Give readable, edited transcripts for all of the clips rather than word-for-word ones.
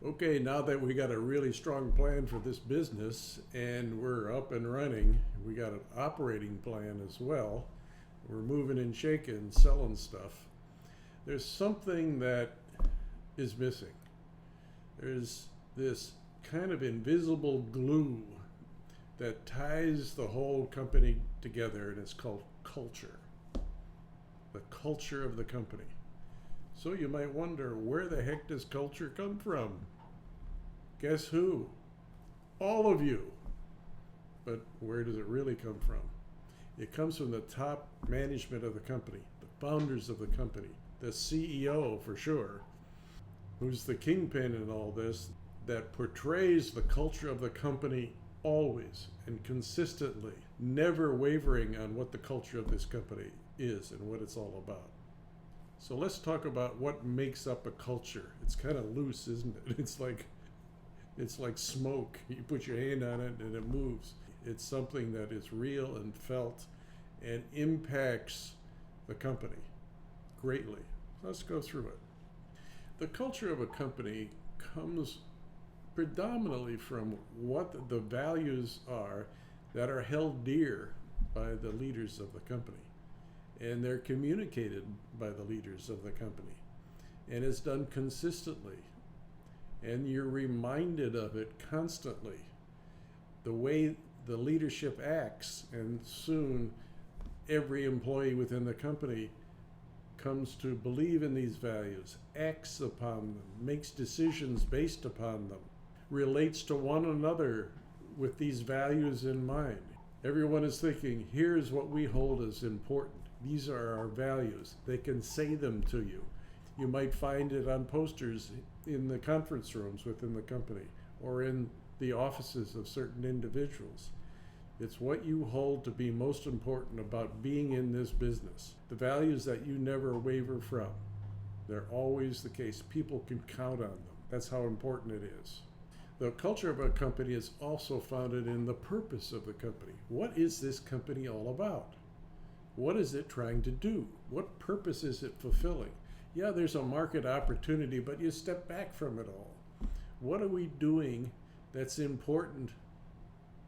Okay, now that we got a really strong plan for this business and we're up and running, we got an operating plan as well. We're moving and shaking, selling stuff. There's something that is missing. There's this kind of invisible glue that ties the whole company together, and it's called culture. The culture of the company. So you might wonder, where the heck does culture come from? Guess who? All of you. But where does it really come from? It comes from the top management of the company, the founders of the company, the CEO for sure, who's the kingpin in all this, that portrays the culture of the company always and consistently, never wavering on what the culture of this company is and what it's all about. So let's talk about what makes up a culture. It's kind of loose, isn't it? It's like smoke. You put your hand on it and it moves. It's something that is real and felt and impacts the company greatly. Let's go through it. The culture of a company comes predominantly from what the values are that are held dear by the leaders of the company. And they're communicated by the leaders of the company. And it's done consistently. And you're reminded of it constantly. The way the leadership acts, and soon every employee within the company comes to believe in these values, acts upon them, makes decisions based upon them, relates to one another with these values in mind. Everyone is thinking, here's what we hold as important. These are our values. They can say them to you. You might find it on posters in the conference rooms within the company or in the offices of certain individuals. It's what you hold to be most important about being in this business. The values that you never waver from. They're always the case. People can count on them. That's how important it is. The culture of a company is also founded in the purpose of the company. What is this company all about? What is it trying to do? What purpose is it fulfilling? Yeah, there's a market opportunity, but you step back from it all. What are we doing that's important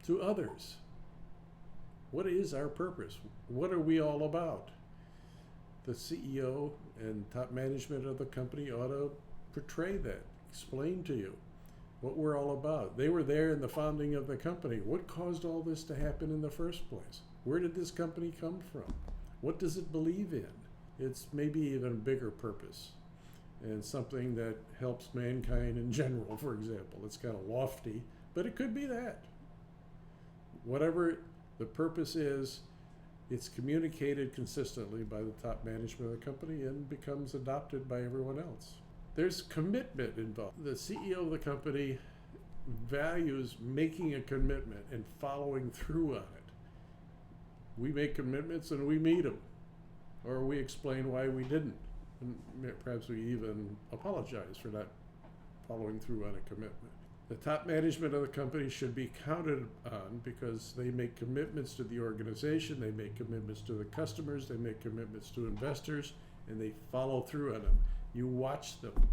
to others? What is our purpose? What are we all about? The CEO and top management of the company ought to portray that, explain to you what we're all about. They were there in the founding of the company. What caused all this to happen in the first place? Where did this company come from? What does it believe in? It's maybe even a bigger purpose and something that helps mankind in general, for example. It's kind of lofty, but it could be that. Whatever the purpose is, it's communicated consistently by the top management of the company and becomes adopted by everyone else. There's commitment involved. The CEO of the company values making a commitment and following through on it. We make commitments and we meet them, or we explain why we didn't. And perhaps we even apologize for not following through on a commitment. The top management of the company should be counted on because they make commitments to the organization, they make commitments to the customers, they make commitments to investors, and they follow through on them. You watch them.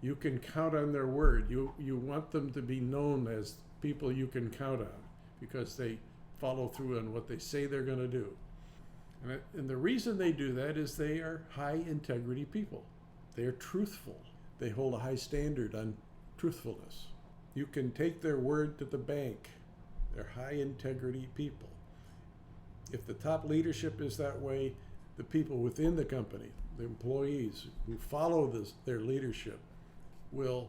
You can count on their word. You want them to be known as people you can count on because they follow through on what they say they're going to do. And the reason they do that is they are high integrity people. They are truthful. They hold a high standard on truthfulness. You can take their word to the bank. They're high integrity people. If the top leadership is that way, the people within the company, the employees who follow their leadership, will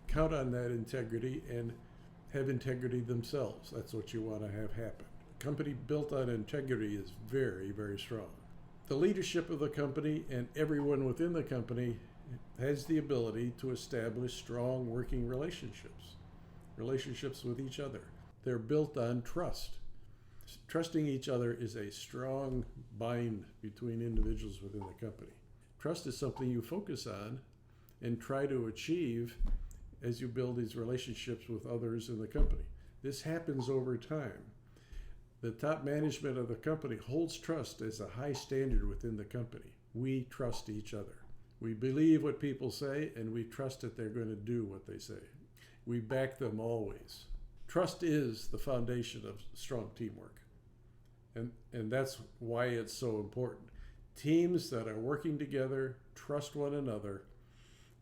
count on that integrity and have integrity themselves. That's what you want to have happen. A company built on integrity is very, very strong. The leadership of the company and everyone within the company has the ability to establish strong working relationships with each other. They're built on trust. Trusting each other is a strong bind between individuals within the company. Trust is something you focus on and try to achieve as you build these relationships with others in the company. This happens over time. The top management of the company holds trust as a high standard within the company. We trust each other. We believe what people say, and we trust that they're going to do what they say. We back them always. Trust is the foundation of strong teamwork. And that's why it's so important. Teams that are working together, trust one another,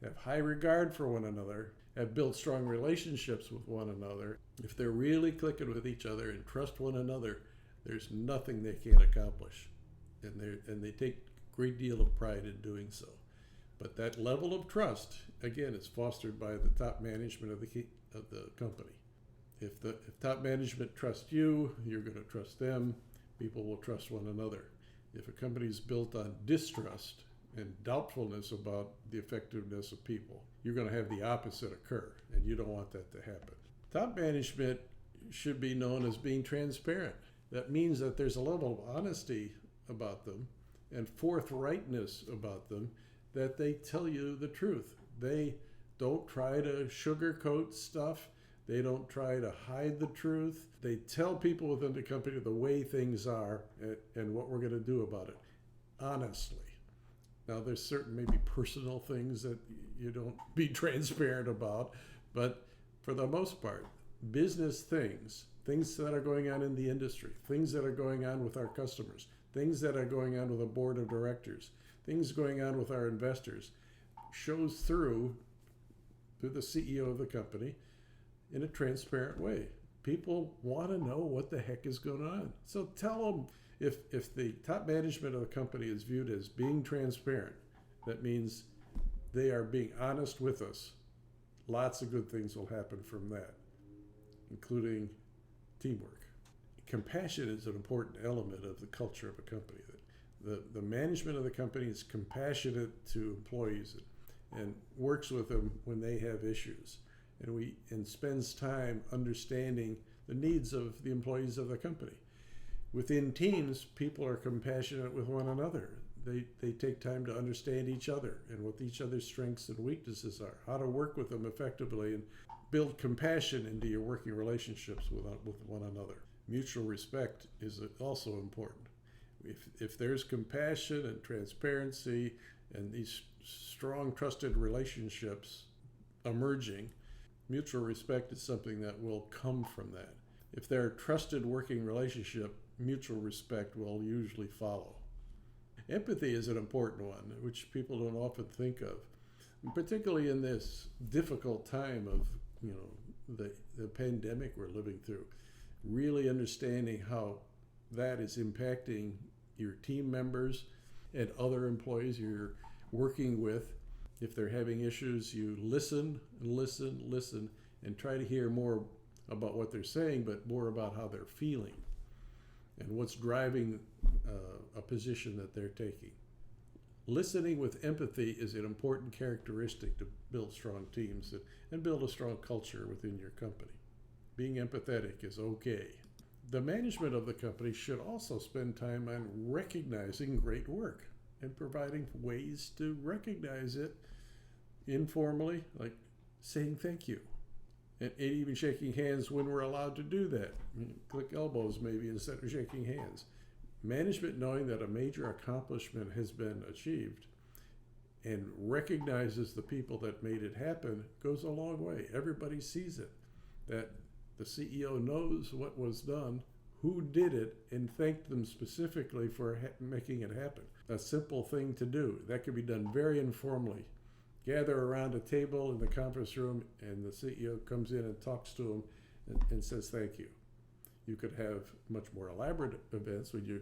have high regard for one another, have built strong relationships with one another. If they're really clicking with each other and trust one another, there's nothing they can't accomplish. And they take a great deal of pride in doing so. But that level of trust, again, is fostered by the top management of the company. If top management trusts you, you're going to trust them. People will trust one another. If a company is built on distrust and doubtfulness about the effectiveness of people, you're going to have the opposite occur, and you don't want that to happen. Top management should be known as being transparent. That means that there's a level of honesty about them and forthrightness about them, that they tell you the truth. They don't try to sugarcoat stuff. They don't try to hide the truth. They tell people within the company the way things are and what we're going to do about it, honestly. Now, there's certain maybe personal things that you don't be transparent about, but for the most part, business things that are going on in the industry, things that are going on with our customers, things that are going on with a board of directors, things going on with our investors, shows through the CEO of the company in a transparent way. People want to know what the heck is going on. So tell them, if the top management of the company is viewed as being transparent, that means they are being honest with us. Lots of good things will happen from that, including teamwork. Compassion is an important element of the culture of a company. The management of the company is compassionate to employees and works with them when they have issues, and spends time understanding the needs of the employees of the company. Within teams, people are compassionate with one another. They take time to understand each other and what each other's strengths and weaknesses are, how to work with them effectively, and build compassion into your working relationships with one another. Mutual respect is also important. If there's compassion and transparency and these strong, trusted relationships emerging, mutual respect is something that will come from that. If there are trusted working relationship, mutual respect will usually follow. Empathy is an important one, which people don't often think of, particularly in this difficult time of the pandemic we're living through. Really understanding how that is impacting your team members and other employees you're working with. If they're having issues, you listen, and try to hear more about what they're saying, but more about how they're feeling and what's driving a position that they're taking. Listening with empathy is an important characteristic to build strong teams and build a strong culture within your company. Being empathetic is okay. The management of the company should also spend time on recognizing great work and providing ways to recognize it informally, like saying thank you. And even shaking hands when we're allowed to do that. Click elbows maybe instead of shaking hands. Management, knowing that a major accomplishment has been achieved and recognizes the people that made it happen, goes a long way. Everybody sees it, that the CEO knows what was done, who did it, and thanked them specifically for making it happen. A simple thing to do. That can be done very informally. Gather around a table in the conference room, and the CEO comes in and talks to them and says thank you. You could have much more elaborate events when you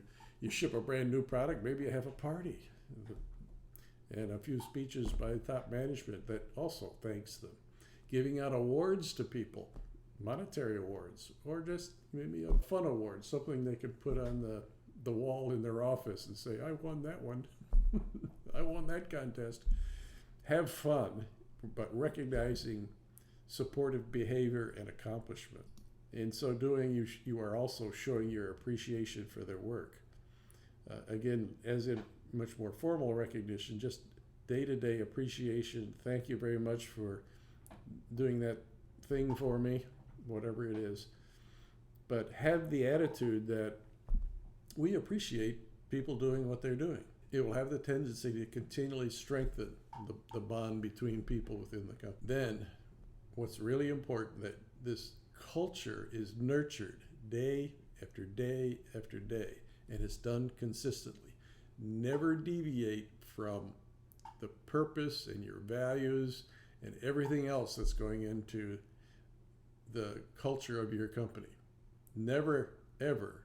ship a brand new product. Maybe you have a party and a few speeches by top management that also thanks them. Giving out awards to people, monetary awards, or just maybe a fun award, something they could put on the wall in their office and say, I won that one. I won that contest. Have fun, but recognizing supportive behavior and accomplishment. In so doing, you are also showing your appreciation for their work. Again, as in much more formal recognition, just day-to-day appreciation. Thank you very much for doing that thing for me, whatever it is. But have the attitude that we appreciate people doing what they're doing. it will have the tendency to continually strengthen the bond between people within the company. Then, what's really important, that this culture is nurtured day after day after day, and it's done consistently. Never deviate from the purpose and your values and everything else that's going into the culture of your company. Never, ever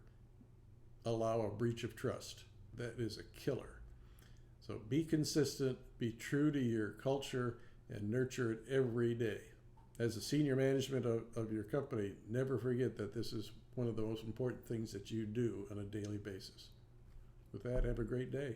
allow a breach of trust. That is a killer. So be consistent, be true to your culture, and nurture it every day. As a senior management of your company, never forget that this is one of the most important things that you do on a daily basis. With that, have a great day.